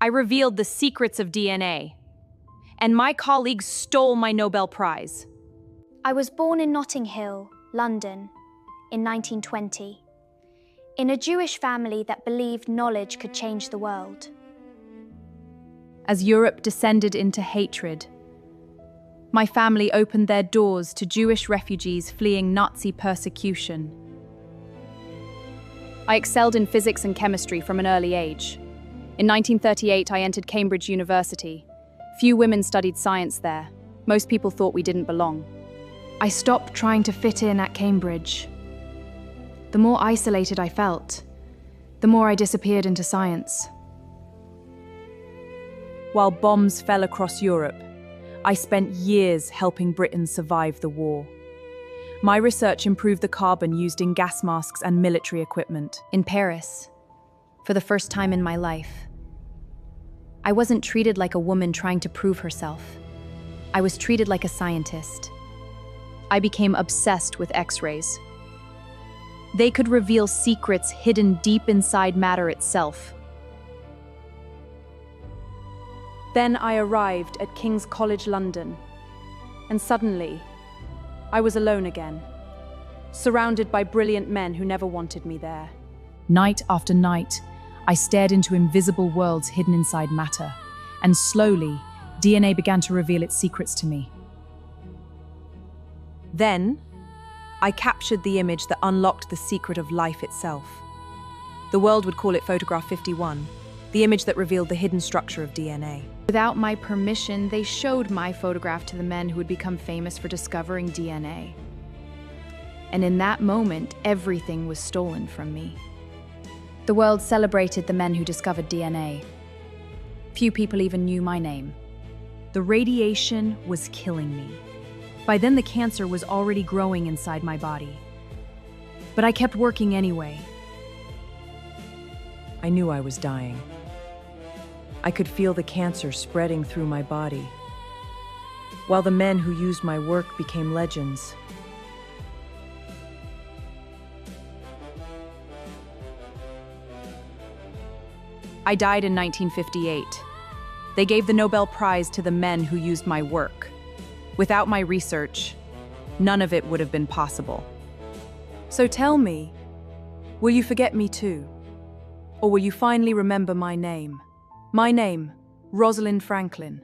I revealed the secrets of DNA, and my colleagues stole my Nobel Prize. I was born in Notting Hill, London, in 1920, in a Jewish family that believed knowledge could change the world. As Europe descended into hatred, my family opened their doors to Jewish refugees fleeing Nazi persecution. I excelled in physics and chemistry from an early age. In 1938, I entered Cambridge University. Few women studied science there. Most people thought we didn't belong. I stopped trying to fit in at Cambridge. The more isolated I felt, the more I disappeared into science. While bombs fell across Europe, I spent years helping Britain survive the war. My research improved the carbon used in gas masks and military equipment. In Paris, for the first time in my life, I wasn't treated like a woman trying to prove herself. I was treated like a scientist. I became obsessed with X-rays. They could reveal secrets hidden deep inside matter itself. Then I arrived at King's College London, and suddenly, I was alone again, surrounded by brilliant men who never wanted me there. Night after night, I stared into invisible worlds hidden inside matter, and slowly, DNA began to reveal its secrets to me. Then, I captured the image that unlocked the secret of life itself. The world would call it Photograph 51, the image that revealed the hidden structure of DNA. Without my permission, they showed my photograph to the men who would become famous for discovering DNA. And in that moment, everything was stolen from me. The world celebrated the men who discovered DNA. Few people even knew my name. The radiation was killing me. By then, the cancer was already growing inside my body. But I kept working anyway. I knew I was dying. I could feel the cancer spreading through my body, while the men who used my work became legends. I died in 1958. They gave the Nobel Prize to the men who used my work. Without my research, none of it would have been possible. So tell me, will you forget me too? Or will you finally remember my name? My name, Rosalind Franklin.